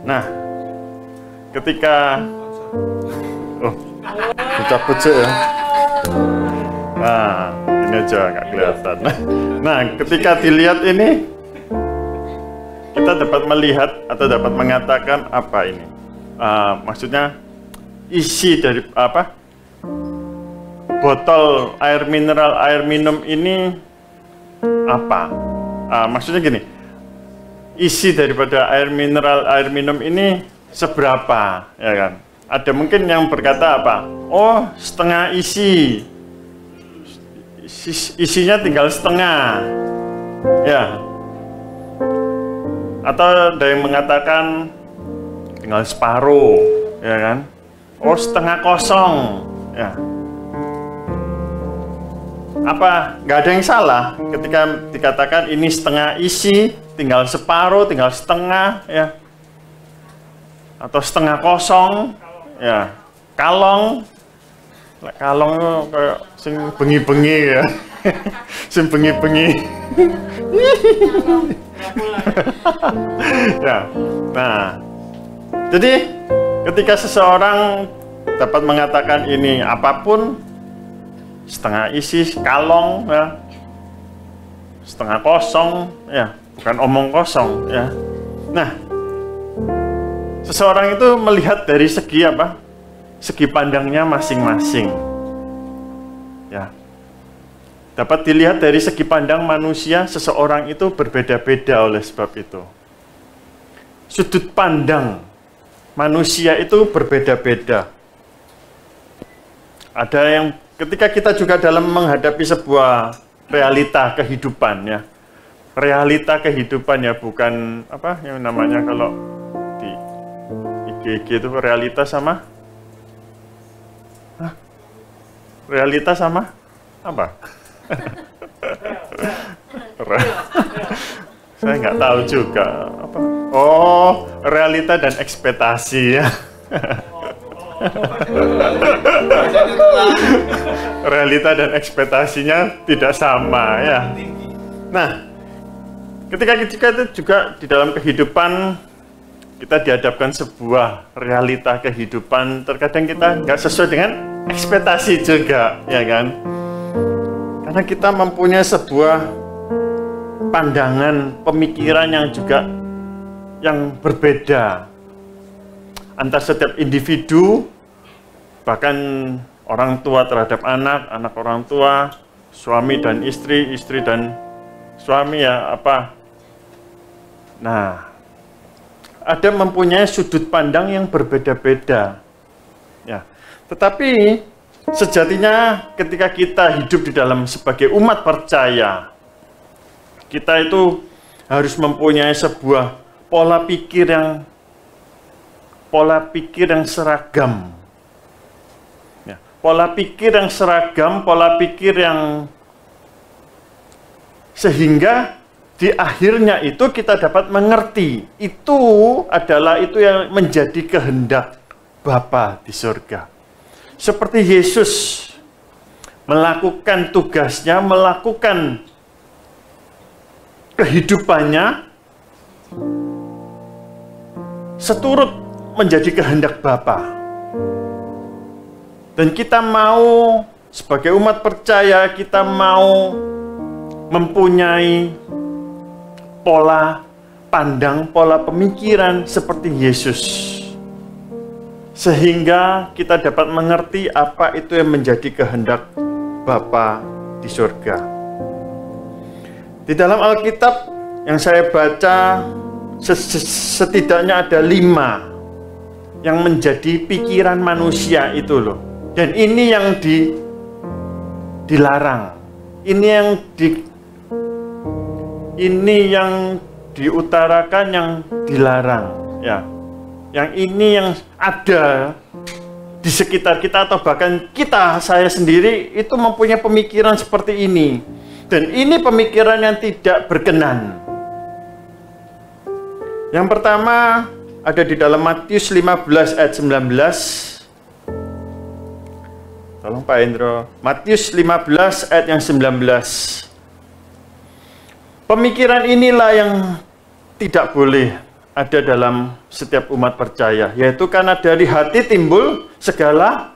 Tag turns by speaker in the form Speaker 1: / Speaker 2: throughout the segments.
Speaker 1: Nah, ketika pucuk ya. Nah, ini aja nggak kelihatan. Nah, ketika dilihat ini, kita dapat melihat atau dapat mengatakan apa ini? Maksudnya isi dari apa? Botol air mineral, air minum ini apa? Maksudnya gini, isi daripada air mineral, air minum ini seberapa, ya kan? Ada mungkin yang berkata apa? Oh, setengah isi. Isinya tinggal setengah. Ya. Atau ada yang mengatakan tinggal separuh, ya kan? Oh, setengah kosong. Ya. Apa? Nggak ada yang salah ketika dikatakan ini setengah isi, tinggal separuh, tinggal setengah, ya. Atau setengah kosong, ya. Kalong itu kayak sing bengi-bengi ya. Sing bengi-bengi. Ya. Nah, jadi ketika seseorang dapat mengatakan ini apapun, setengah isi, kalong, ya, setengah kosong, ya, bukan omong kosong, ya. Nah, seseorang itu melihat dari segi apa? Segi pandangnya masing-masing, ya. Dapat dilihat dari segi pandang manusia, seseorang itu berbeda-beda oleh sebab itu. Sudut pandang manusia itu berbeda-beda. Ada yang ketika kita juga dalam menghadapi sebuah realita kehidupan, ya. Realita kehidupan, ya, bukan apa yang namanya kalau di IGG itu realita sama realita sama apa? Saya nggak tahu juga apa. Oh, realita dan ekspektasi, ya. Realita dan ekspektasinya tidak sama, ya. Nah, ketika kita itu juga di dalam kehidupan kita dihadapkan sebuah realita kehidupan, terkadang kita nggak sesuai dengan ekspektasi juga, ya kan? Karena kita mempunyai sebuah pandangan, pemikiran yang juga yang berbeda antar setiap individu, bahkan orang tua terhadap anak, anak orang tua, suami dan istri, istri dan suami, ya apa. Nah, ada mempunyai sudut pandang yang berbeda-beda, ya. Tetapi sejatinya ketika kita hidup di dalam sebagai umat percaya, kita itu harus mempunyai sebuah pola pikir yang seragam, ya. Pola pikir yang seragam, pola pikir yang sehingga di akhirnya itu kita dapat mengerti itu adalah itu yang menjadi kehendak Bapa di surga. Seperti Yesus melakukan tugasnya, melakukan kehidupannya seturut menjadi kehendak Bapa. Dan kita mau sebagai umat percaya, kita mau mempunyai pola pandang, pola pemikiran seperti Yesus. Sehingga kita dapat mengerti apa itu yang menjadi kehendak Bapa di surga. Di dalam Alkitab yang saya baca, setidaknya ada 5 yang menjadi pikiran manusia itu loh. Dan ini yang dilarang. Ini yang diutarakan, yang dilarang, ya. Yang ini yang ada di sekitar kita atau bahkan saya sendiri itu mempunyai pemikiran seperti ini. Dan ini pemikiran yang tidak berkenan. Yang pertama ada di dalam Matius 15 ayat 19. Tolong Pak Hendro. Matius 15 ayat yang 19. Pemikiran inilah yang tidak boleh ada dalam setiap umat percaya, yaitu karena dari hati timbul segala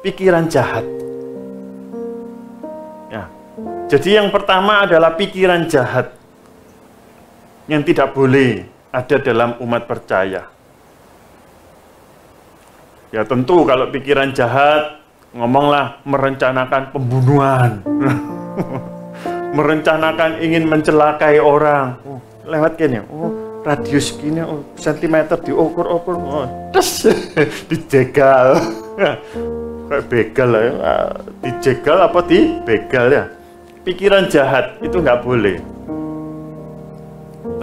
Speaker 1: pikiran jahat. Ya. Jadi yang pertama adalah pikiran jahat yang tidak boleh ada dalam umat percaya. Ya tentu kalau pikiran jahat, ngomonglah merencanakan pembunuhan. Merencanakan ingin mencelakai orang. Lewat gini, radius gini, sentimeter diukur-ukur, dijegal. Kayak begal ya, dijegal apa dibegal ya. Pikiran jahat itu nggak boleh.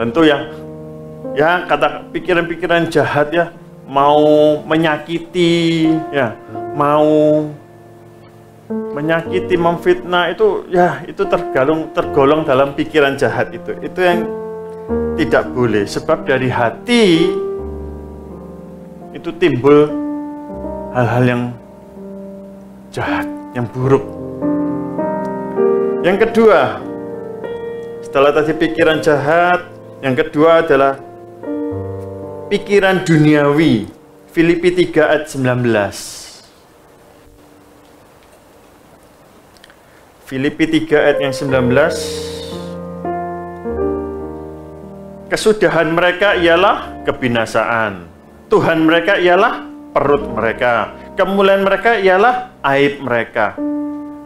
Speaker 1: Tentu ya kata pikiran-pikiran jahat ya, mau menyakiti ya, mau menyakiti, memfitnah, itu ya itu tergolong dalam pikiran jahat itu yang tidak boleh, sebab dari hati itu timbul hal-hal yang jahat, yang buruk. Yang kedua, setelah tadi pikiran jahat, yang kedua adalah pikiran duniawi. Filipi 3 ayat 19. Filipi 3 ayat yang 19. Kesudahan mereka ialah kebinasaan. Tuhan mereka ialah perut mereka. Kemuliaan mereka ialah aib mereka.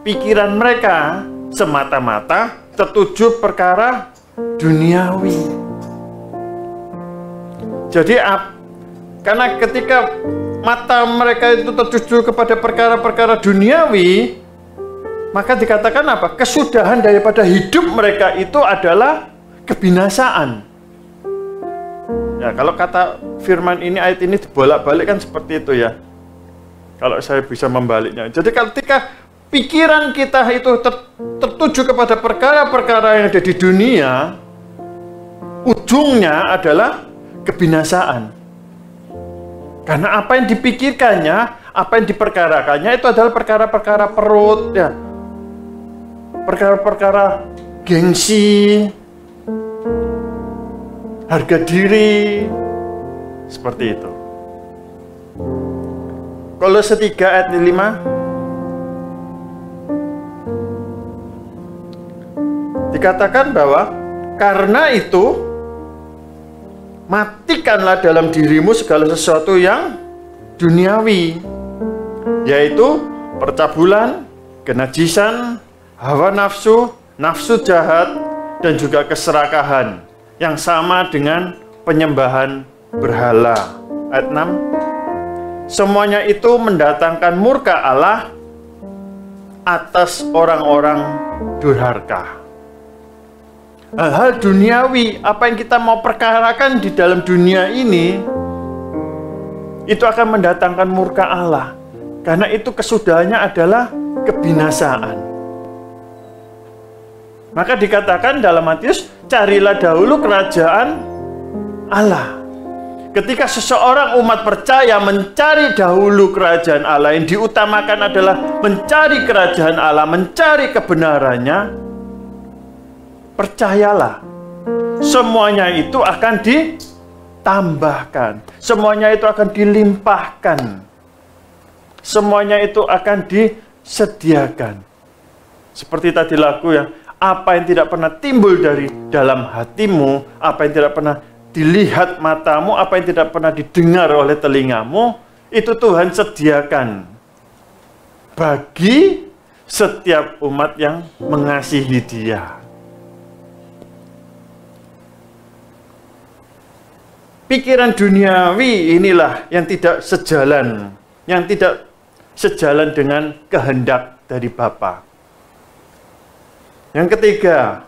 Speaker 1: Pikiran mereka semata-mata tertuju perkara duniawi. Jadi karena ketika mata mereka itu tertuju kepada perkara-perkara duniawi, maka dikatakan apa? Kesudahan daripada hidup mereka itu adalah kebinasaan. Ya, kalau kata firman ini, ayat ini dibolak-balik kan seperti itu ya. Kalau saya bisa membaliknya. Jadi ketika pikiran kita itu tertuju kepada perkara-perkara yang ada di dunia, ujungnya adalah kebinasaan. Karena apa yang dipikirkannya, apa yang diperkarakannya itu adalah perkara-perkara perut ya. Perkara-perkara gengsi, harga diri, seperti itu. Kolose 3 ayat 5 dikatakan bahwa karena itu matikanlah dalam dirimu segala sesuatu yang duniawi, yaitu percabulan, kenajisan, hawa nafsu, nafsu jahat, dan juga keserakahan yang sama dengan penyembahan berhala. Ayat 6. Semuanya itu mendatangkan murka Allah atas orang-orang durhaka. Hal-hal duniawi, apa yang kita mau perkarakan di dalam dunia ini, itu akan mendatangkan murka Allah. Karena itu kesudahannya adalah kebinasaan. Maka dikatakan dalam Matius, carilah dahulu kerajaan Allah. Ketika seseorang umat percaya mencari dahulu kerajaan Allah, yang diutamakan adalah mencari kerajaan Allah, mencari kebenarannya, percayalah, semuanya itu akan ditambahkan, semuanya itu akan dilimpahkan, semuanya itu akan disediakan. Seperti tadi lagu ya, apa yang tidak pernah timbul dari dalam hatimu, apa yang tidak pernah dilihat matamu, apa yang tidak pernah didengar oleh telingamu, itu Tuhan sediakan bagi setiap umat yang mengasihi Dia. Pikiran duniawi inilah yang tidak sejalan, dengan kehendak dari Bapa. Yang ketiga,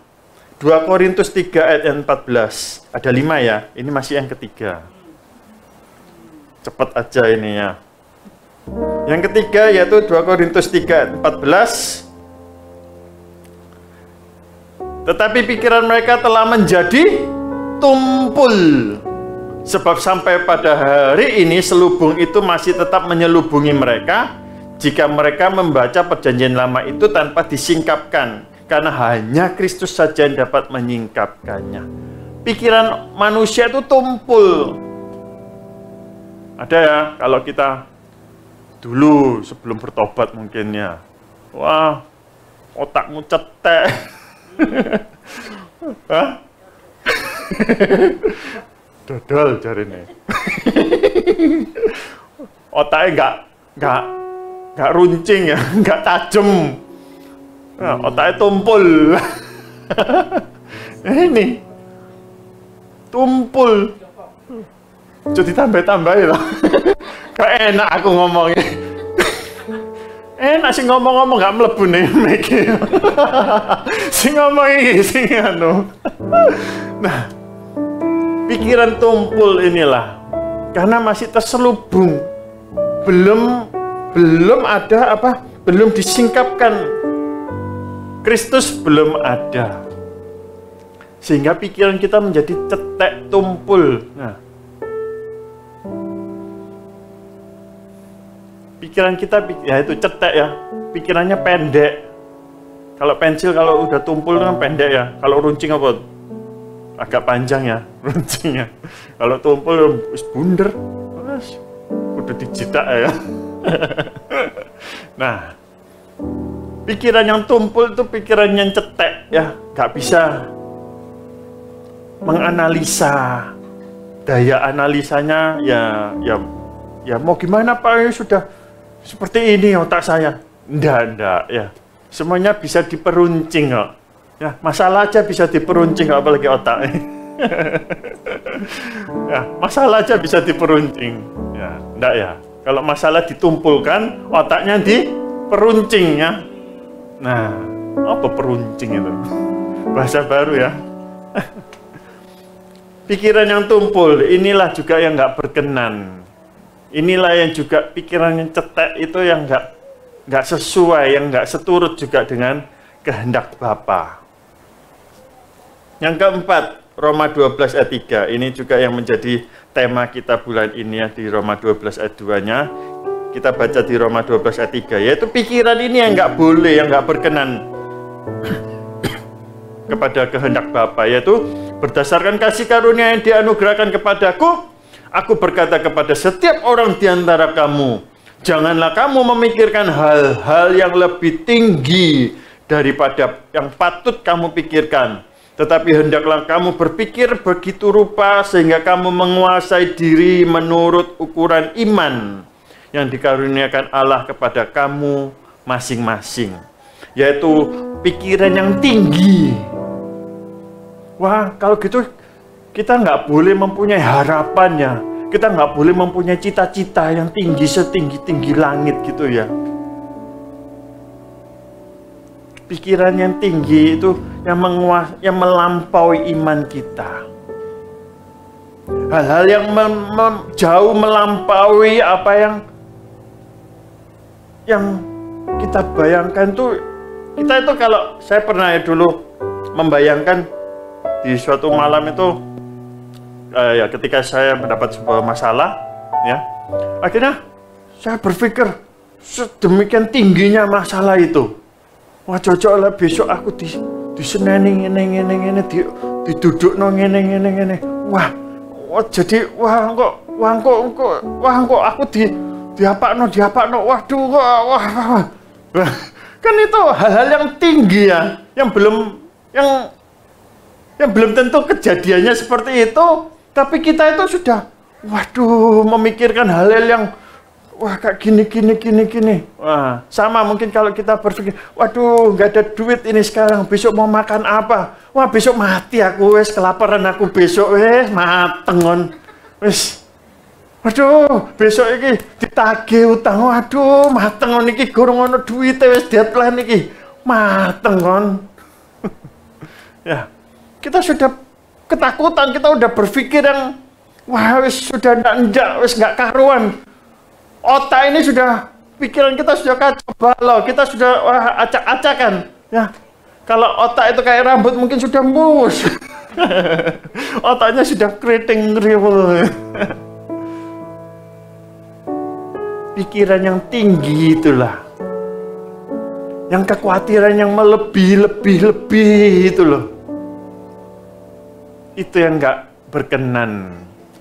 Speaker 1: 2 Korintus 3 ayat 14. Ada 5 ya, ini masih yang ketiga. Cepat aja ini ya. Yang ketiga yaitu 2 Korintus 3 ayat 14. Tetapi pikiran mereka telah menjadi tumpul. Sebab sampai pada hari ini selubung itu masih tetap menyelubungi mereka jika mereka membaca perjanjian lama itu tanpa disingkapkan. Karena hanya Kristus saja yang dapat menyingkapkannya. pikiran manusia itu tumpul. Ada ya, kalau kita dulu sebelum bertobat mungkin ya, wah otakmu cetek. Hah? Dodol jarine. Otaknya nggak runcing ya, nggak tajam. Nah, otaknya tumpul. Ini tumpul. Jadi tambah-tambahin loh. Gak enak aku ngomongnya. Enak sih ngomong-ngomong gak mlebu nih mikir. Si ngomong ini sing anu. Nah, pikiran tumpul inilah karena masih terselubung. Belum ada apa? Belum disingkapkan. Kristus belum ada. Sehingga pikiran kita menjadi cetek tumpul. Nah, pikiran kita ya itu cetek ya, pikirannya pendek. Kalau pensil kalau udah tumpul kan pendek ya. Kalau runcing apa? Agak panjang ya runcingnya. Kalau tumpul bunder, udah dijitak ya. Nah, pikiran yang tumpul itu pikiran yang cetek ya, nggak bisa menganalisa. Daya analisanya ya mau gimana Pak, ya sudah seperti ini otak saya. Enggak ya. Semuanya bisa diperuncing kok. Ya, masalah aja bisa diperuncing apalagi otak. Ya, masalah aja bisa diperuncing. Ya, enggak ya. Kalau masalah ditumpulkan, otaknya diperuncing ya. Nah, apa peruncing itu? Bahasa baru ya. Pikiran yang tumpul, inilah juga yang nggak berkenan. Inilah yang juga pikiran yang cetek itu yang nggak sesuai, yang nggak seturut juga dengan kehendak Bapa. Yang keempat, Roma 12 ayat 3. Ini juga yang menjadi tema kita bulan ini ya, di Roma 12 ayat 2-nya. Kita baca di Roma 12 ayat 3, yaitu pikiran ini yang nggak boleh, yang nggak berkenan kepada kehendak Bapa, yaitu berdasarkan kasih karunia yang dianugerahkan kepadaku, aku berkata kepada setiap orang di antara kamu, janganlah kamu memikirkan hal-hal yang lebih tinggi daripada yang patut kamu pikirkan. Tetapi hendaklah kamu berpikir begitu rupa sehingga kamu menguasai diri menurut ukuran iman yang dikaruniakan Allah kepada kamu masing-masing. Yaitu pikiran yang tinggi. Wah, kalau gitu kita nggak boleh mempunyai harapannya. Kita nggak boleh mempunyai cita-cita yang tinggi setinggi-tinggi langit gitu ya. Pikiran yang tinggi itu yang melampaui iman kita. Hal-hal yang jauh melampaui apa yang kita bayangkan tuh. Kita itu kalau saya pernah ya dulu membayangkan di suatu malam itu ya ketika saya mendapat sebuah masalah ya, akhirnya saya berpikir sedemikian tingginya masalah itu. Wah, cocok lah besok aku diseneni ngene diduduk ngene. Wah jadi kok aku diapakno. Waduh, wah. Kan itu hal-hal yang tinggi ya, yang belum tentu kejadiannya seperti itu, tapi kita itu sudah memikirkan hal-hal yang kayak gini. Wah, sama mungkin kalau kita berpikir, waduh, nggak ada duit ini sekarang, besok mau makan apa? Wah, besok mati aku, wes kelaparan aku besok, matengon. Wes, waduh, besok ini ditagih utang, waduh, matengon iki gorong ono duit, wes deadline iki, matengon. Ya, kita sudah ketakutan, kita udah berpikir yang, wes sudah wes nggak karuan. Otak ini sudah, pikiran kita sudah kacau balau, kita sudah acak-acakan. Ya, kalau otak itu kayak rambut mungkin sudah mus. Otaknya sudah keriting riwel. Pikiran yang tinggi itulah, yang kekhawatiran yang melebih-lebih itu loh. Itu yang nggak berkenan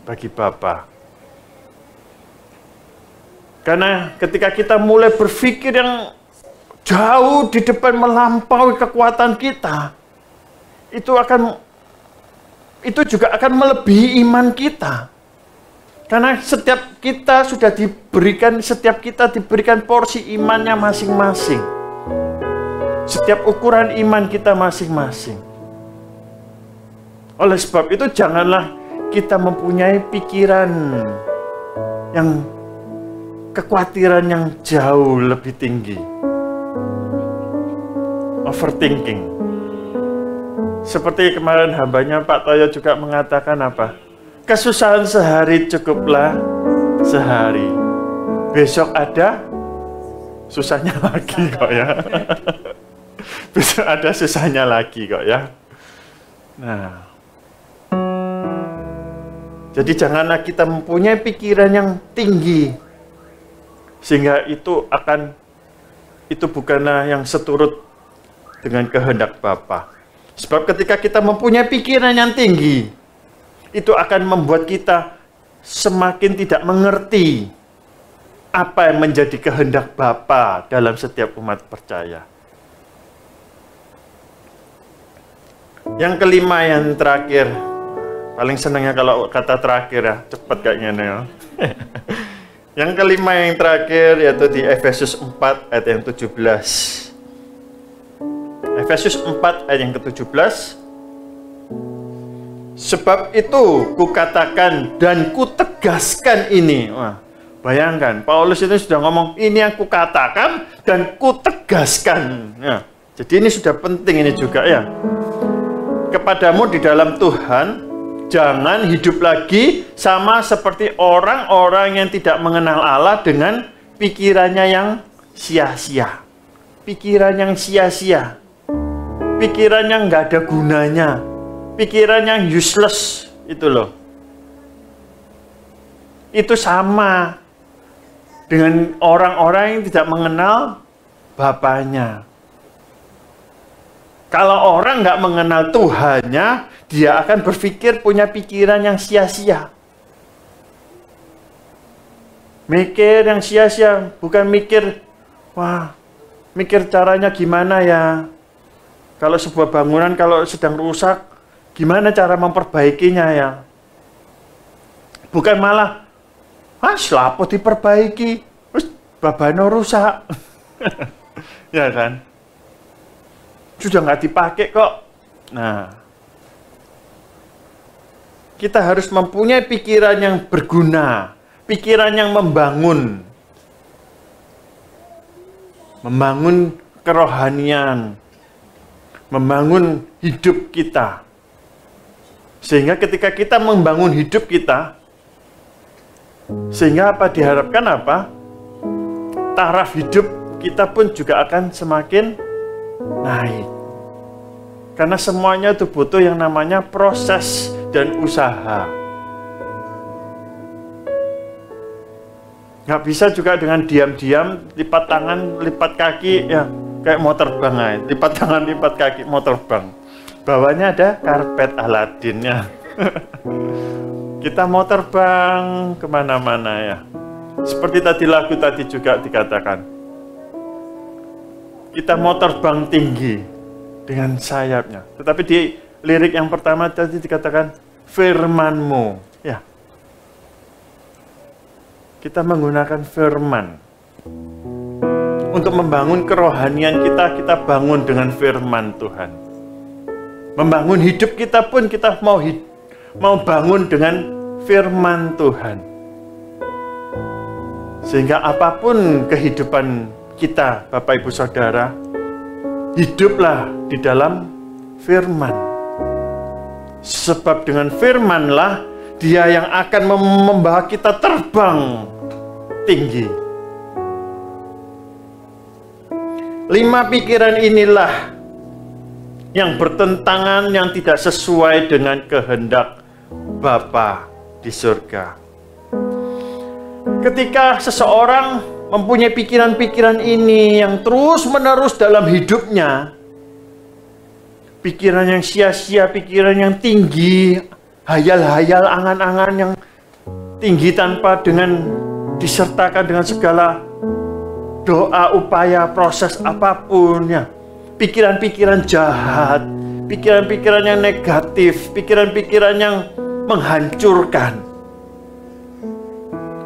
Speaker 1: bagi Bapa. Karena ketika kita mulai berpikir yang jauh di depan melampaui kekuatan kita, itu juga akan melebihi iman kita. Karena setiap kita diberikan porsi imannya masing-masing. Setiap ukuran iman kita masing-masing. Oleh sebab itu janganlah kita mempunyai pikiran yang kekhawatiran yang jauh lebih tinggi. Overthinking. Seperti kemarin hambanya Pak Toyo juga mengatakan apa? Kesusahan sehari cukuplah sehari. Besok ada susahnya lagi kok ya. Besok ada susahnya lagi kok ya. Nah, jadi janganlah kita mempunyai pikiran yang tinggi, sehingga itu bukanlah yang seturut dengan kehendak Bapa. Sebab ketika kita mempunyai pikiran yang tinggi, itu akan membuat kita semakin tidak mengerti apa yang menjadi kehendak Bapa dalam setiap umat percaya. Yang kelima, yang terakhir, paling senangnya kalau kata terakhir ya, cepat kayaknya nih ya. Yang kelima, yang terakhir, yaitu di Efesus 4 ayat yang 17. Efesus 4 ayat yang ke-17. Sebab itu kukatakan dan kutegaskan ini. Wah, bayangkan, Paulus itu sudah ngomong, ini yang kukatakan dan kutegaskan. Ya, jadi ini sudah penting ini juga ya. Kepadamu di dalam Tuhan, jangan hidup lagi sama seperti orang-orang yang tidak mengenal Allah dengan pikirannya yang sia-sia. Pikiran yang sia-sia. Pikiran yang nggak ada gunanya. Pikiran yang useless. Itu loh. Itu sama dengan orang-orang yang tidak mengenal Bapanya. Kalau orang nggak mengenal Tuhannya, dia akan berpikir punya pikiran yang sia-sia. Mikir yang sia-sia, bukan mikir, wah, mikir caranya gimana ya. Kalau sebuah bangunan kalau sedang rusak, gimana cara memperbaikinya ya. Bukan malah, selapo diperbaiki, terus babano rusak. Ya kan? Sudah nggak dipakai kok. Nah, kita harus mempunyai pikiran yang berguna, pikiran yang membangun kerohanian, membangun hidup kita. Sehingga ketika kita membangun hidup kita, sehingga apa diharapkan apa? Taraf hidup kita pun juga akan semakin naik. Karena semuanya itu butuh yang namanya proses dan usaha. Nggak bisa juga dengan diam-diam lipat tangan, lipat kaki, ya kayak mau terbang aja. Lipat tangan, lipat kaki, mau terbang. Bawahnya ada karpet Aladinnya. Kita mau terbang kemana-mana ya. Seperti tadi lagu tadi juga dikatakan. Kita mau terbang tinggi dengan sayapnya. Tetapi di lirik yang pertama tadi dikatakan firman-Mu. Ya. Kita menggunakan firman. Untuk membangun kerohanian kita bangun dengan firman Tuhan. Membangun hidup kita pun kita mau bangun dengan firman Tuhan. Sehingga apapun kehidupan kita, Bapak Ibu Saudara, hiduplah di dalam firman. Sebab dengan firmanlah Dia yang akan membawa kita terbang tinggi. 5 pikiran inilah yang bertentangan, yang tidak sesuai dengan kehendak Bapa di surga. Ketika seseorang mempunyai pikiran-pikiran ini yang terus-menerus dalam hidupnya, pikiran yang sia-sia, pikiran yang tinggi, hayal-hayal, angan-angan yang tinggi tanpa dengan disertakan dengan segala doa, upaya, proses apapun ya. Pikiran-pikiran jahat, pikiran-pikiran yang negatif, pikiran-pikiran yang menghancurkan.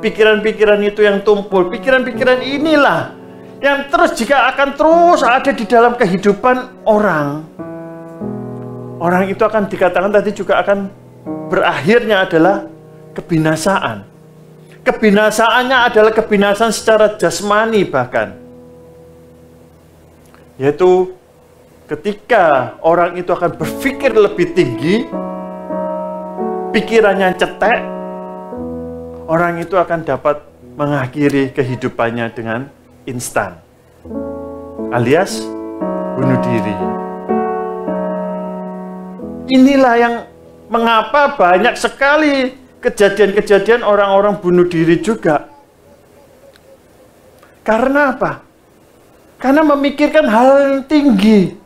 Speaker 1: Pikiran-pikiran itu yang tumpul, pikiran-pikiran inilah yang terus jika akan terus ada di dalam kehidupan orang. Orang itu akan dikatakan tadi juga akan berakhirnya adalah kebinasaan. Kebinasaannya adalah kebinasaan secara jasmani bahkan. Yaitu ketika orang itu akan berpikir lebih tinggi, pikirannya cetek, orang itu akan dapat mengakhiri kehidupannya dengan instan, alias bunuh diri. Inilah yang mengapa banyak sekali kejadian-kejadian orang-orang bunuh diri juga. Karena apa? Karena memikirkan hal yang tinggi,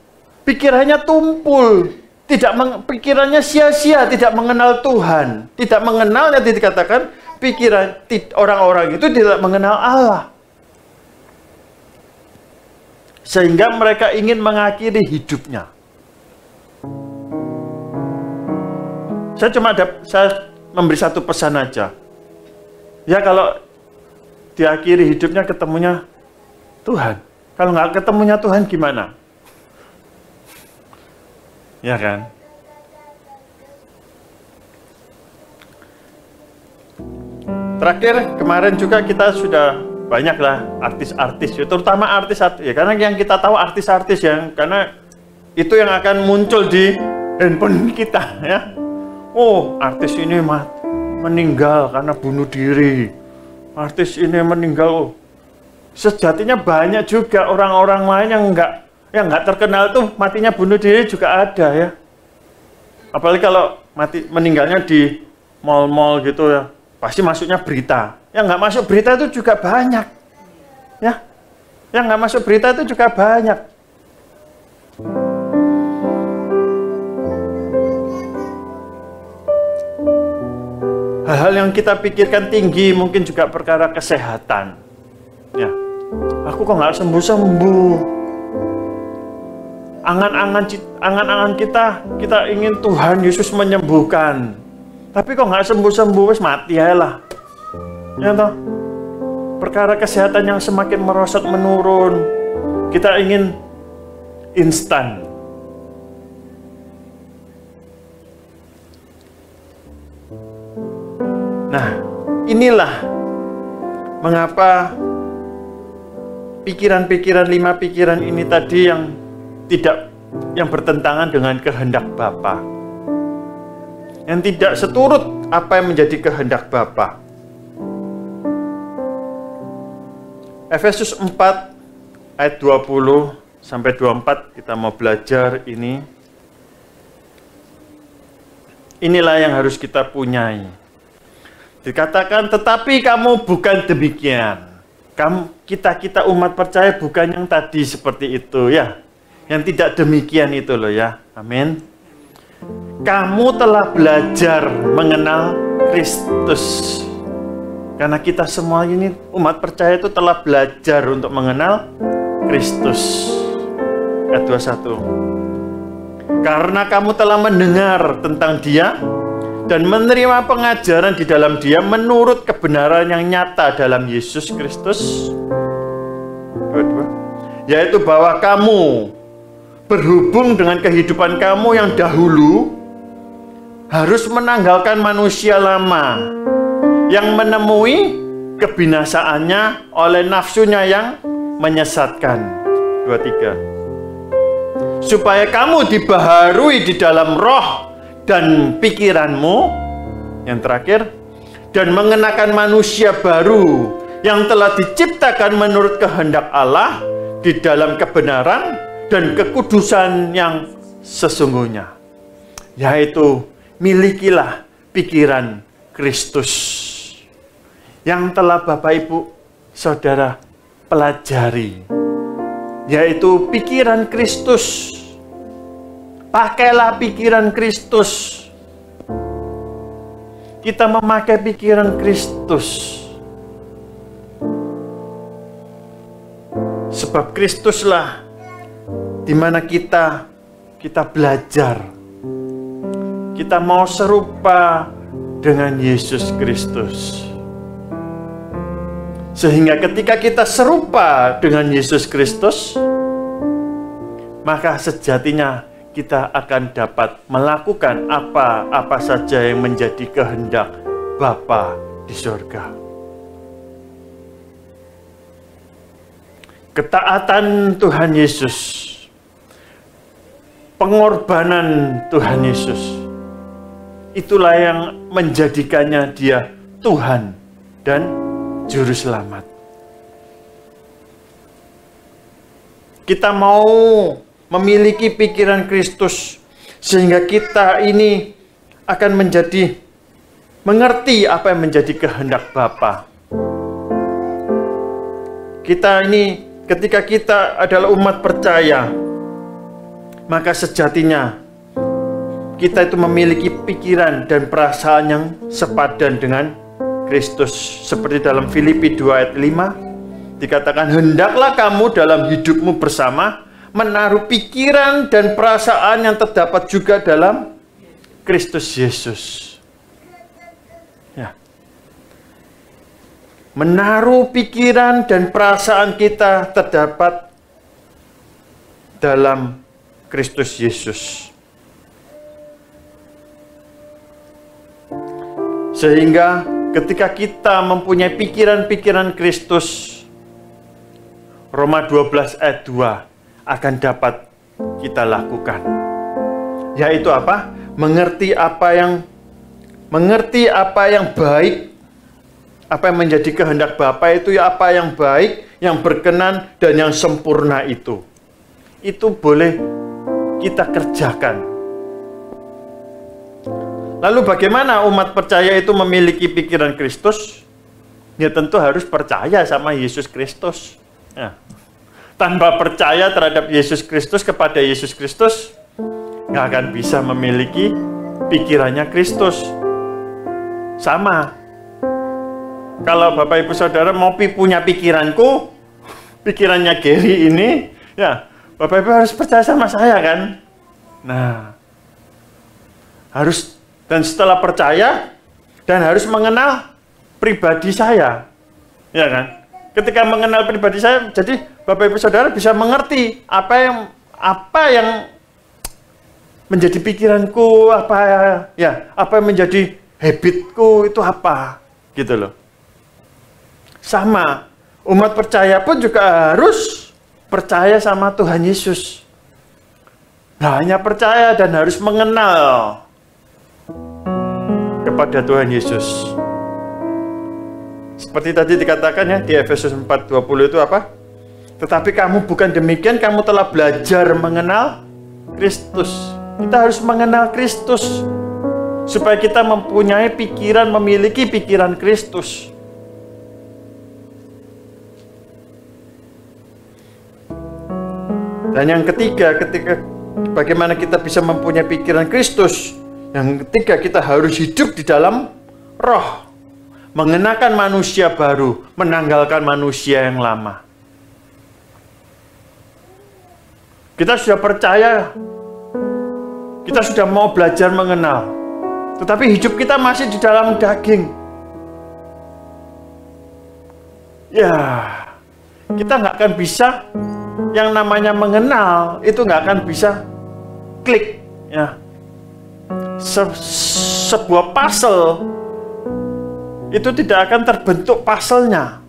Speaker 1: pikirannya tumpul, pikirannya sia-sia, tidak mengenal Tuhan, tidak mengenalnya, dikatakan pikiran orang-orang itu tidak mengenal Allah. Sehingga mereka ingin mengakhiri hidupnya. Saya memberi satu pesan aja. Ya kalau diakhiri hidupnya ketemunya Tuhan. Kalau nggak ketemunya Tuhan gimana? Ya kan? Terakhir kemarin juga kita sudah banyaklah artis-artis, terutama artis ya, karena yang kita tahu artis-artis yang karena itu yang akan muncul di handphone kita ya. Oh, artis ini meninggal karena bunuh diri. Artis ini meninggal. Oh. Sejatinya banyak juga orang-orang lain yang nggak terkenal tuh matinya bunuh diri juga ada ya. Apalagi kalau meninggalnya di mall-mall gitu ya, pasti masuknya berita. Yang nggak masuk berita itu juga banyak, ya. Yang nggak masuk berita itu juga banyak. Hal-hal yang kita pikirkan tinggi mungkin juga perkara kesehatan. Ya, aku kok nggak sembuh-sembuh. Angan-angan kita ingin Tuhan Yesus menyembuhkan. Tapi kok nggak sembuh-sembuh, wis mati aja lah. Ya toh? Perkara kesehatan yang semakin merosot menurun. Kita ingin instan. Nah, inilah mengapa pikiran-pikiran 5 pikiran ini tadi yang bertentangan dengan kehendak Bapa. Yang tidak seturut apa yang menjadi kehendak Bapa. Efesus 4 ayat 20 sampai 24 kita mau belajar ini. Inilah yang harus kita punyai. Dikatakan, tetapi kamu bukan demikian. Kita umat percaya bukan yang tadi seperti itu ya. Yang tidak demikian itu loh ya. Amin. Kamu telah belajar mengenal Kristus. Karena kita semua ini umat percaya itu telah belajar untuk mengenal Kristus. Ayat 21. Karena kamu telah mendengar tentang Dia dan menerima pengajaran di dalam Dia menurut kebenaran yang nyata dalam Yesus Kristus. 22. Yaitu bahwa kamu berhubung dengan kehidupan kamu yang dahulu harus menanggalkan manusia lama yang menemui kebinasaannya oleh nafsunya yang menyesatkan. 23. Supaya kamu dibaharui di dalam roh dan pikiranmu. Yang terakhir, dan mengenakan manusia baru yang telah diciptakan menurut kehendak Allah di dalam kebenaran dan kekudusan yang sesungguhnya. Yaitu milikilah pikiran Kristus yang telah Bapak Ibu Saudara pelajari, yaitu pikiran Kristus Pakailah pikiran Kristus. Kita memakai pikiran Kristus. Sebab Kristuslah di mana kita belajar. Kita mau serupa dengan Yesus Kristus. Sehingga ketika kita serupa dengan Yesus Kristus, maka sejatinya kita akan dapat melakukan apa-apa saja yang menjadi kehendak Bapa di surga. Ketaatan Tuhan Yesus, pengorbanan Tuhan Yesus, itulah yang menjadikannya Dia Tuhan dan Juru Selamat. Kita mau memiliki pikiran Kristus sehingga kita ini akan mengerti apa yang menjadi kehendak Bapa. Kita ini ketika kita adalah umat percaya, maka sejatinya kita itu memiliki pikiran dan perasaan yang sepadan dengan Kristus. Seperti dalam Filipi 2 ayat 5 dikatakan, hendaklah kamu dalam hidupmu bersama menaruh pikiran dan perasaan yang terdapat juga dalam Kristus Yesus. Ya. Menaruh pikiran dan perasaan kita terdapat dalam Kristus Yesus. Sehingga ketika kita mempunyai pikiran-pikiran Kristus, Roma 12 ayat 2 akan dapat kita lakukan. Yaitu apa? Mengerti apa yang baik, apa yang menjadi kehendak Bapa itu ya, apa yang baik, yang berkenan dan yang sempurna itu. Itu boleh kita kerjakan. Lalu bagaimana umat percaya itu memiliki pikiran Kristus? Ya tentu harus percaya sama Yesus Kristus. Ya. Tanpa percaya terhadap Yesus Kristus, kepada Yesus Kristus, nggak akan bisa memiliki pikirannya Kristus. Sama. Kalau Bapak Ibu Saudara mau punya pikiranku, pikirannya Gary ini, ya Bapak Ibu harus percaya sama saya kan? Nah, harus, dan setelah percaya dan harus mengenal pribadi saya, ya kan? Ketika mengenal pribadi saya, jadi Bapak Ibu Saudara bisa mengerti apa yang menjadi pikiranku, apa yang menjadi habitku itu apa, gitu loh. Sama, umat percaya pun juga harus percaya sama Tuhan Yesus. Nah, hanya percaya dan harus mengenal kepada Tuhan Yesus. Seperti tadi dikatakan ya di Efesus 4:20 itu apa? Tetapi kamu bukan demikian, kamu telah belajar mengenal Kristus. Kita harus mengenal Kristus supaya kita mempunyai pikiran, memiliki pikiran Kristus. Dan yang ketiga, ketika bagaimana kita bisa mempunyai pikiran Kristus? Yang ketiga, kita harus hidup di dalam roh, mengenakan manusia baru, menanggalkan manusia yang lama. Kita sudah percaya, kita sudah mau belajar mengenal, tetapi hidup kita masih di dalam daging. Ya, kita nggak akan bisa, yang namanya mengenal itu nggak akan bisa klik, ya. Sebuah puzzle itu tidak akan terbentuk puzzle-nya.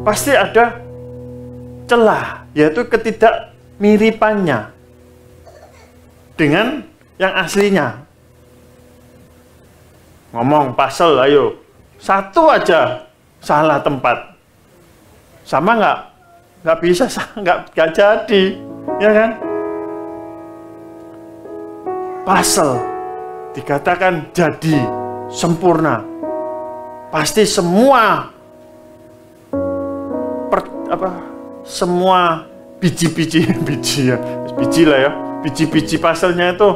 Speaker 1: Pasti ada celah, yaitu ketidakmiripannya dengan yang aslinya. Ngomong puzzle, ayo, satu aja salah tempat, sama nggak? Nggak bisa, nggak jadi, ya kan? Puzzle dikatakan jadi sempurna, pasti semua semua biji ya, biji lah ya, biji-biji puzzle-nya itu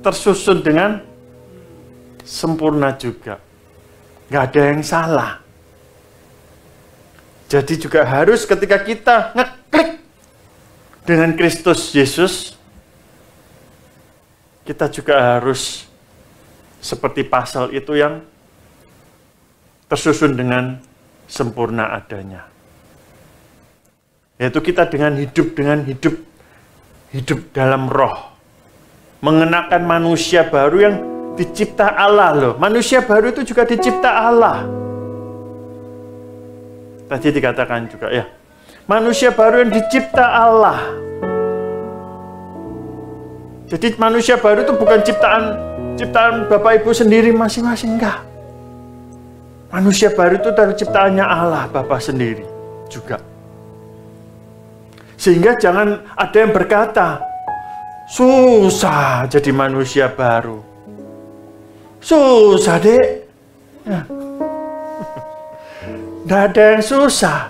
Speaker 1: tersusun dengan sempurna juga. Nggak ada yang salah. Jadi juga harus ketika kita ngeklik dengan Kristus Yesus, kita juga harus seperti puzzle itu yang tersusun dengan sempurna adanya. Yaitu kita dengan hidup dalam roh. Mengenakan manusia baru yang dicipta Allah loh. Manusia baru itu juga dicipta Allah. Tadi dikatakan juga ya. Manusia baru yang dicipta Allah. Jadi manusia baru itu bukan ciptaan Bapak Ibu sendiri masing-masing, enggak. Manusia baru itu dari ciptaannya Allah Bapa sendiri juga. Sehingga jangan ada yang berkata, susah jadi manusia baru. Susah, Dek. Ya. Tidak ada yang susah.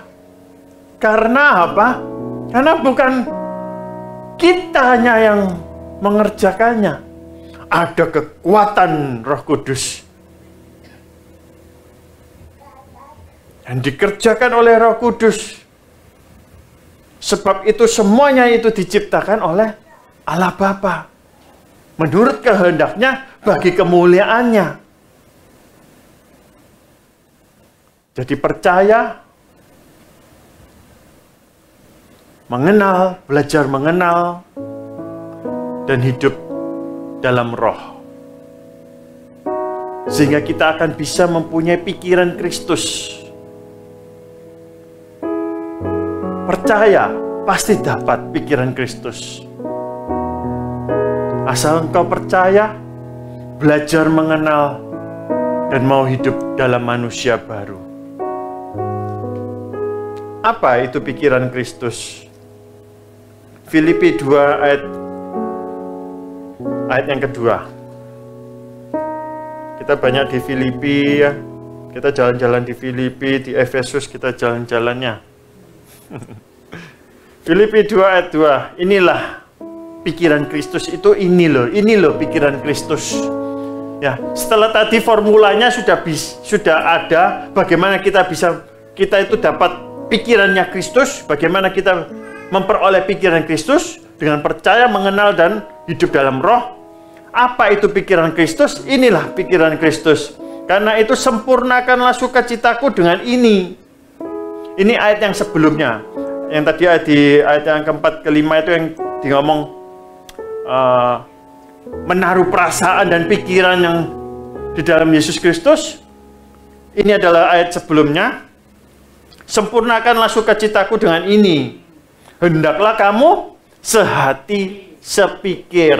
Speaker 1: Karena apa? Karena bukan kitanya yang mengerjakannya. Ada kekuatan Roh Kudus yang dikerjakan oleh Roh Kudus. Sebab itu semuanya itu diciptakan oleh Allah Bapa. Menurut kehendaknya bagi kemuliaannya. Jadi percaya, mengenal, belajar mengenal, dan hidup dalam roh. Sehingga kita akan bisa mempunyai pikiran Kristus. Percaya, pasti dapat pikiran Kristus. Asal engkau percaya, belajar mengenal, dan mau hidup dalam manusia baru. Apa itu pikiran Kristus? Filipi 2 ayat yang kedua. Kita banyak di Filipi ya. Kita jalan-jalan di Filipi, di Efesus kita jalan-jalannya. Filipi 2 ayat 2. Inilah pikiran Kristus itu, ini loh pikiran Kristus. Ya, setelah tadi formulanya sudah ada, bagaimana kita itu dapat pikirannya Kristus, bagaimana kita memperoleh pikiran Kristus dengan percaya, mengenal, dan hidup dalam roh. Apa itu pikiran Kristus? Inilah pikiran Kristus. Karena itu sempurnakanlah sukacitaku dengan ini. Ini ayat yang sebelumnya. Yang tadi ayat yang keempat, kelima itu yang di ngomong menaruh perasaan dan pikiran yang di dalam Yesus Kristus. Ini adalah ayat sebelumnya. Sempurnakanlah sukacitaku dengan ini. Hendaklah kamu sehati, sepikir,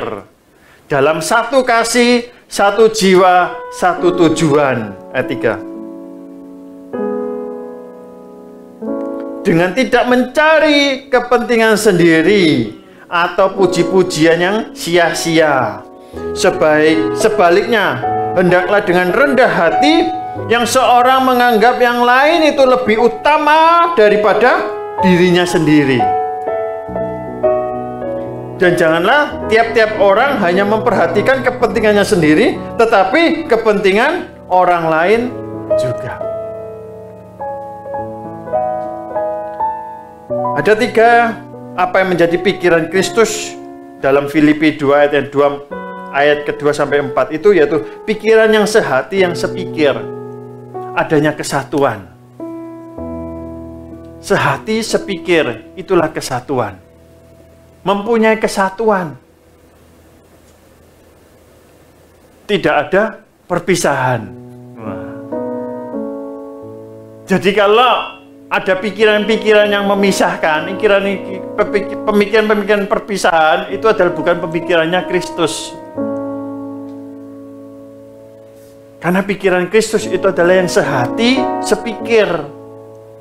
Speaker 1: dalam satu kasih, satu jiwa, satu tujuan. Ayat 3. Dengan tidak mencari kepentingan sendiri atau puji-pujian yang sia-sia. Sebaliknya, hendaklah dengan rendah hati yang seorang menganggap yang lain itu lebih utama daripada dirinya sendiri. Dan janganlah tiap-tiap orang hanya memperhatikan kepentingannya sendiri, tetapi kepentingan orang lain juga. Ada 3 apa yang menjadi pikiran Kristus dalam Filipi 2 ayat kedua sampai 4 itu, yaitu pikiran yang sehati, yang sepikir. Adanya kesatuan. Sehati, sepikir, itulah kesatuan. Mempunyai kesatuan. Tidak ada perpisahan. Jadi kalau ada pikiran-pikiran yang memisahkan, pemikiran-pemikiran perpisahan, itu adalah bukan pemikirannya Kristus. Karena pikiran Kristus itu adalah yang sehati, sepikir,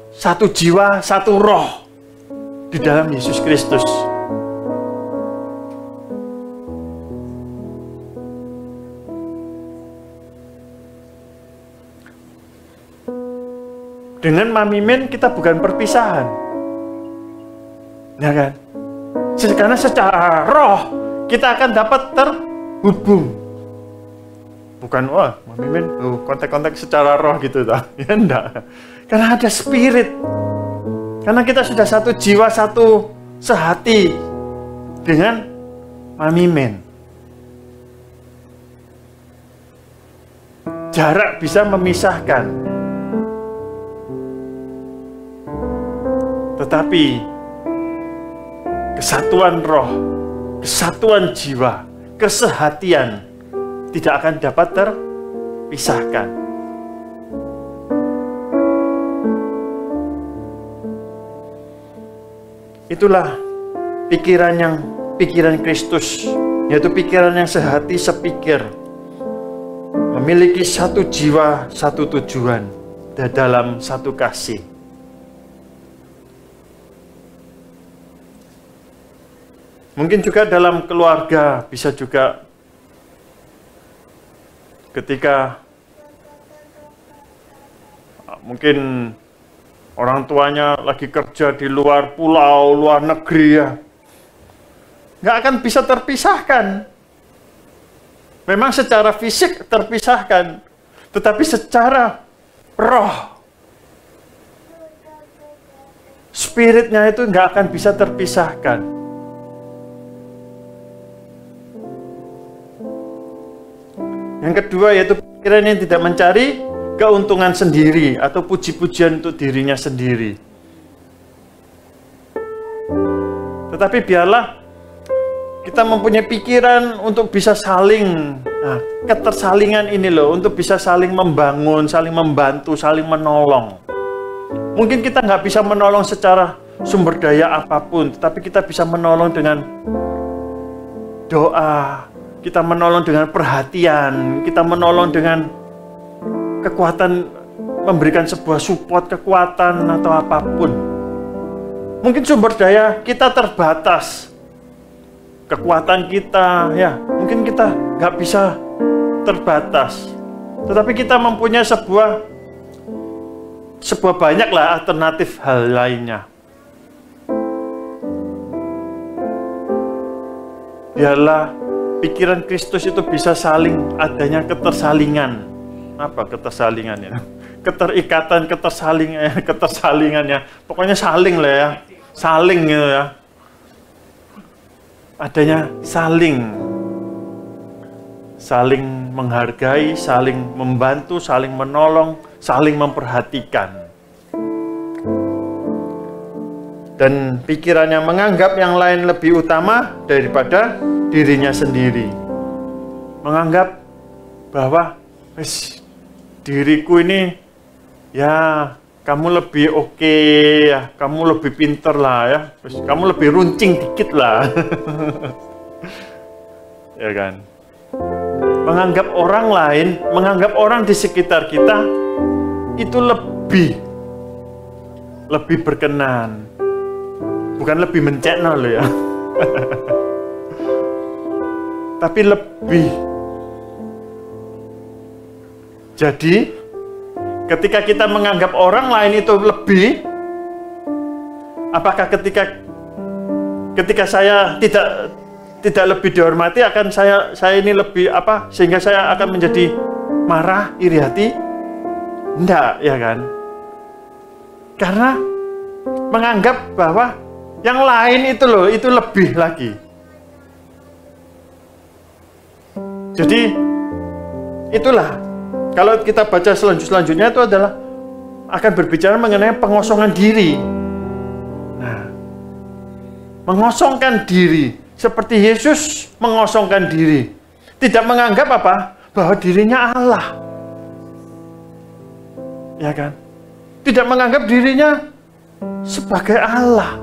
Speaker 1: satu jiwa, satu roh di dalam Yesus Kristus. Dengan Mami Min kita bukan perpisahan, ya kan? Karena secara roh kita akan dapat terhubung. Bukan, wah, Mami Men, kontak-kontak secara roh gitu, tak? Ya enggak. Karena ada spirit. Karena kita sudah satu jiwa, satu sehati dengan Mami Men. Jarak bisa memisahkan. Tetapi kesatuan roh, kesatuan jiwa, kesehatian tidak akan dapat terpisahkan. Itulah pikiran Kristus, yaitu pikiran yang sehati sepikir, memiliki satu jiwa, satu tujuan, dan dalam satu kasih. Mungkin juga dalam keluarga, bisa juga ketika mungkin orang tuanya lagi kerja di luar pulau, luar negeri ya, nggak akan bisa terpisahkan. Memang secara fisik terpisahkan, tetapi secara roh, spiritnya itu nggak akan bisa terpisahkan. Yang kedua yaitu pikiran yang tidak mencari keuntungan sendiri atau puji-pujian untuk dirinya sendiri. Tetapi biarlah kita mempunyai pikiran untuk bisa saling, ketersalingan ini loh, untuk bisa saling membangun, saling membantu, saling menolong. Mungkin kita nggak bisa menolong secara sumber daya apapun, tetapi kita bisa menolong dengan doa, kita menolong dengan perhatian, kita menolong dengan kekuatan, memberikan sebuah support, kekuatan atau apapun. Mungkin sumber daya kita terbatas, kekuatan kita, ya mungkin kita nggak bisa terbatas, tetapi kita mempunyai sebuah banyaklah alternatif hal lainnya. Biarlah pikiran Kristus itu bisa saling, adanya ketersalingan. Apa ketersalingannya? Keterikatan, ketersalingannya. Pokoknya saling lah ya. Saling gitu ya. Adanya saling menghargai, saling membantu, saling menolong, saling memperhatikan. Dan pikirannya menganggap yang lain lebih utama daripada dirinya sendiri. Menganggap bahwa diriku ini ya kamu lebih oke, ya kamu lebih pinter lah ya, kamu lebih runcing dikit lah. Ya kan? Menganggap orang lain, menganggap orang di sekitar kita itu lebih berkenan. Bukan lebih mencekno loh ya. Tapi lebih. Jadi ketika kita menganggap orang lain itu lebih, apakah ketika saya tidak lebih dihormati, akan saya ini lebih apa sehingga saya akan menjadi marah, iri hati? Enggak, ya kan? Karena menganggap bahwa yang lain itu loh, itu lebih lagi. Jadi itulah, kalau kita baca selanjutnya itu adalah akan berbicara mengenai pengosongan diri. Nah, mengosongkan diri seperti Yesus mengosongkan diri. Tidak menganggap apa? Bahwa dirinya Allah. Ya kan? Tidak menganggap dirinya sebagai Allah.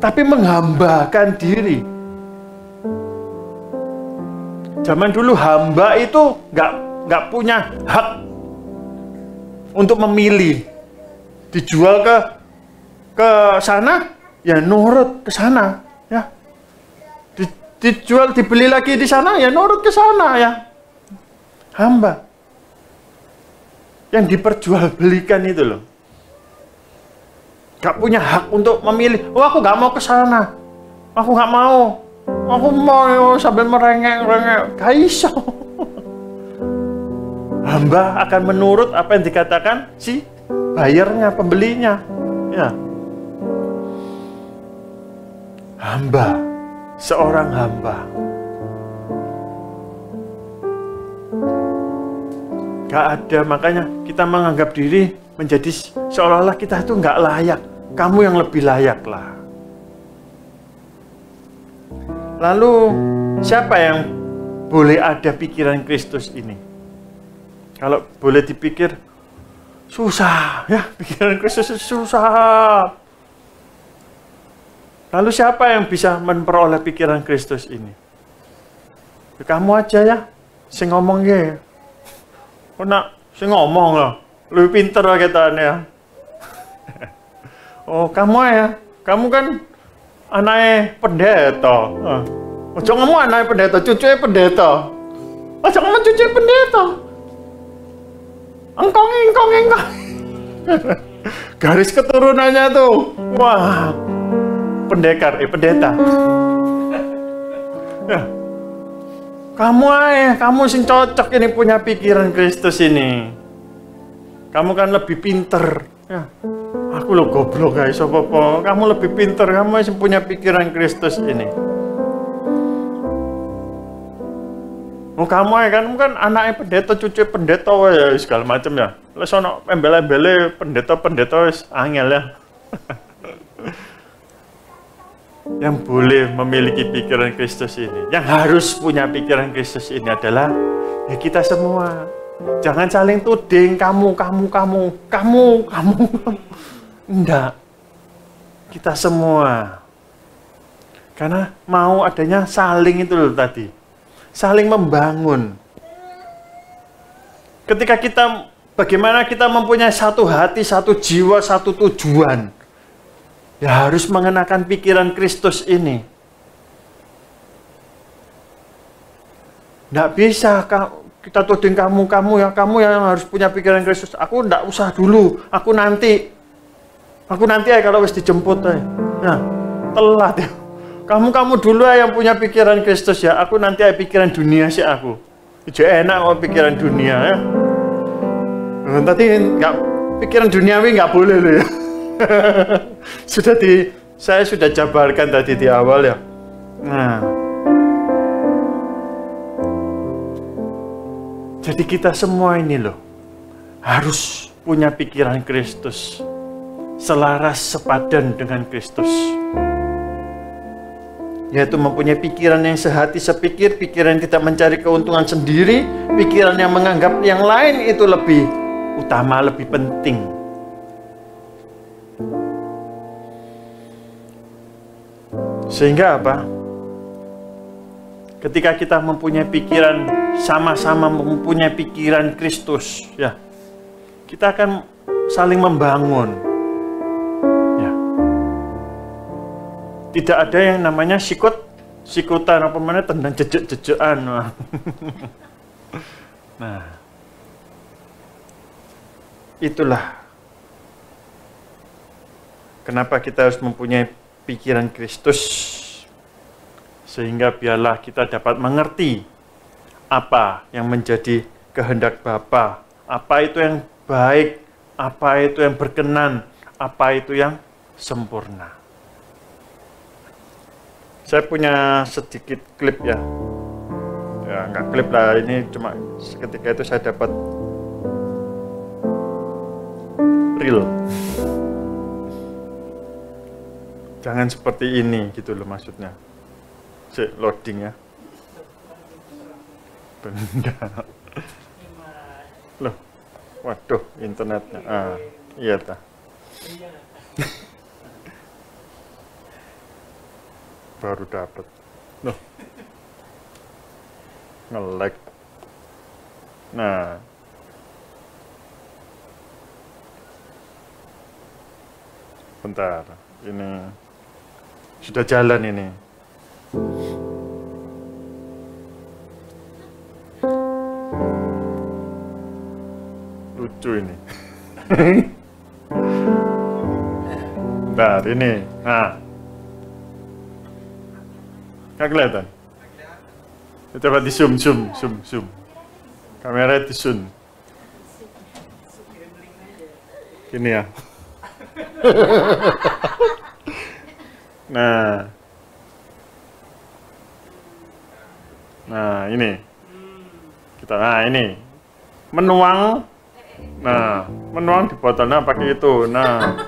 Speaker 1: Tapi menghambakan diri. Zaman dulu hamba itu nggak punya hak untuk memilih. Dijual ke sana, ya nurut ke sana, ya. Dijual, dibeli lagi di sana, ya nurut ke sana, ya. Hamba yang diperjualbelikan itu loh. Gak punya hak untuk memilih. Oh, aku gak mau ke sana. Aku gak mau. Aku mau sambil merengek-rengek. Gak iso. Hamba akan menurut apa yang dikatakan si bayarnya, pembelinya. Ya. Hamba, seorang hamba. Gak ada, makanya kita menganggap diri menjadi seolah-olah kita itu nggak layak. Kamu yang lebih layak lah. Lalu siapa yang boleh ada pikiran Kristus ini? Kalau boleh dipikir, susah ya, pikiran Kristus susah. Lalu siapa yang bisa memperoleh pikiran Kristus ini? Kamu aja ya, sing ngomong ya. Oh nak, sing ngomong lah, lebih pinter lah kita ya. Oh kamu ya, kamu kan anaknya pendeta. Ojo ngomong anaknya pendeta, cucunya pendeta. Ojo ngomong cucunya pendeta. Engkong. Garis keturunannya tuh, wah. Pendeta. Ya. Kamu sing cocok ini punya pikiran Kristus ini. Kamu kan lebih pinter. Ya. Aku lo goblok guys, apa-apa. Kamu lebih pinter, kamu sing punya pikiran Kristus ini. Oh kamu kan anaknya pendeta, cucu pendeta ya segala macam ya. Lah sono embel-embele pendeta wis angel ya. Yang boleh memiliki pikiran Kristus ini, yang harus punya pikiran Kristus ini adalah ya kita semua. Jangan saling tuding, kamu. Enggak. Kita semua. Karena mau adanya saling itu loh tadi. Saling membangun. Ketika bagaimana kita mempunyai satu hati, satu jiwa, satu tujuan. Ya harus mengenakan pikiran Kristus ini. Nggak bisa kita tuding kamu yang harus punya pikiran Kristus. Aku nggak usah dulu, aku nanti ya kalau wis dijemput ya. Nah, telat ya. Kamu dulu ya yang punya pikiran Kristus ya. Aku nanti ya pikiran dunia sih aku. Jadi enak kalau pikiran dunia ya. Tadi nggak pikiran duniawi nggak boleh loh ya. Saya sudah jabarkan tadi di awal ya. Nah, jadi kita semua ini loh harus punya pikiran Kristus, selaras sepadan dengan Kristus, yaitu mempunyai pikiran yang sehati sepikir, pikiran yang tidak mencari keuntungan sendiri, pikiran yang menganggap yang lain itu lebih utama, lebih penting. Sehingga apa? Ketika kita mempunyai pikiran, sama-sama mempunyai pikiran Kristus, ya, kita akan saling membangun. Ya. Tidak ada yang namanya sikutan apa namanya tendang jejek-jejekan. Nah, itulah kenapa kita harus mempunyai pikiran Kristus, sehingga biarlah kita dapat mengerti apa yang menjadi kehendak Bapa, apa itu yang baik, apa itu yang berkenan, apa itu yang sempurna. Saya punya sedikit klip ya, nggak klip lah, ini cuma ketika itu saya dapat reel. Jangan seperti ini gitu loh maksudnya. Loading ya. Benda. Loh. Waduh, internetnya. Iya tah. Baru dapat. Loh. Nge-lag. Nah. Bentar. Ini sudah jalan ini. Lucu ini. Bentar, ini. Nah. Nggak kelihatan? Coba di zoom. Kamera di zoom. Ini ya. Nah. Nah, ini. Ini. Menuang. Nah, menuang di botolnya pakai itu. Nah.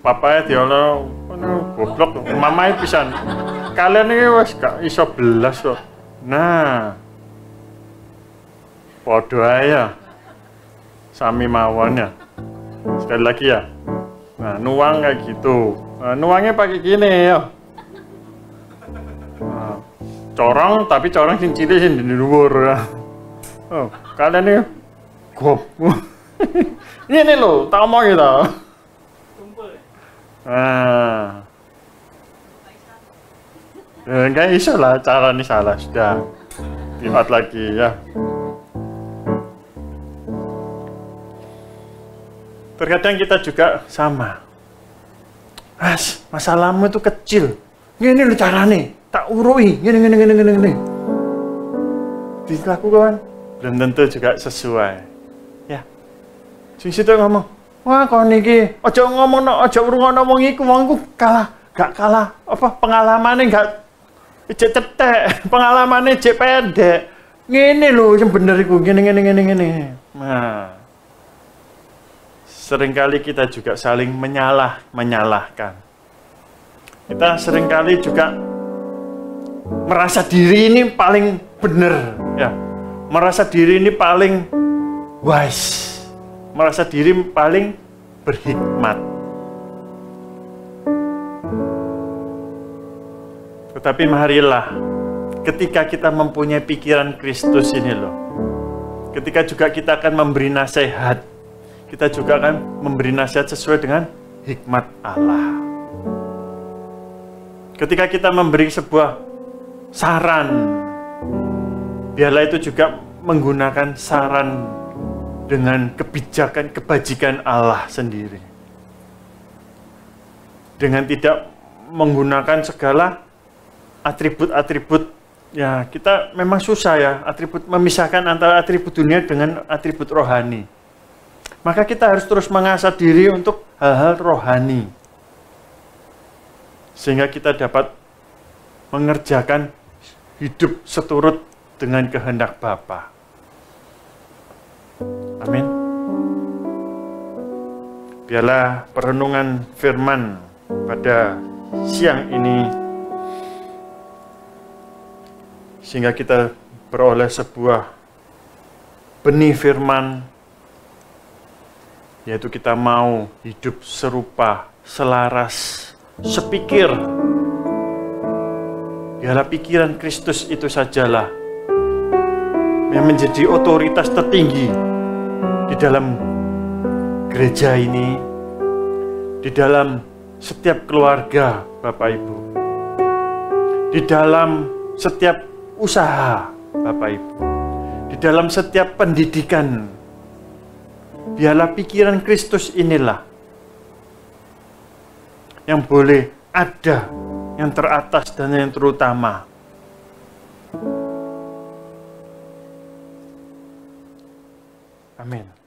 Speaker 1: Papanya diolo goblok, mamai pisan. Kalian ini wes gak iso belas kok. Nah. Podo aja. Sami mawon ya. Sekali lagi ya. Nah, nuang kayak gitu. Nah, nuangnya pakai gini ya. Nah, corong tapi corong sing cilik sing di dhuwur. Oh, kalian ini goblok. Ini loh, tak omong gitu. Nah, enggak iso lah, cara ini salah sudah. Lihat lagi ya. Terkadang kita juga sama. Masalahmu itu kecil. Ini loh caranya, tak urui. Gini. Dilakukan belum tentu juga sesuai. Ya. Sing situ ngomong, wah kau niki, ojo ngomong, ojo urung ngomong iku, gak kalah, pengalamannya gak cetek, pengalamannya cek pendek. Ngene lho yang bener iku, gini. Nah, seringkali kita juga saling menyalahkan. Kita seringkali juga merasa diri ini paling bener, ya, merasa diri ini paling wise. Merasa diri paling berhikmat. Tetapi marilah, ketika kita mempunyai pikiran Kristus ini loh, ketika juga kita akan memberi nasihat, kita juga akan memberi nasihat sesuai dengan hikmat Allah. Ketika kita memberi sebuah saran, biarlah itu juga menggunakan saran dengan kebajikan Allah sendiri. Dengan tidak menggunakan segala atribut-atribut. Ya, kita memang susah ya, memisahkan antara atribut dunia dengan atribut rohani. Maka kita harus terus mengasah diri untuk hal-hal rohani. Sehingga kita dapat mengerjakan hidup seturut dengan kehendak Bapa. Amin. Biarlah perenungan firman pada siang ini sehingga kita beroleh sebuah benih firman, yaitu kita mau hidup serupa, selaras, sepikir. Biarlah pikiran Kristus itu sajalah yang menjadi otoritas tertinggi di dalam gereja ini, di dalam setiap keluarga Bapak Ibu, di dalam setiap usaha Bapak Ibu, di dalam setiap pendidikan. Biarlah pikiran Kristus inilah yang boleh ada, yang teratas dan yang terutama. Amin.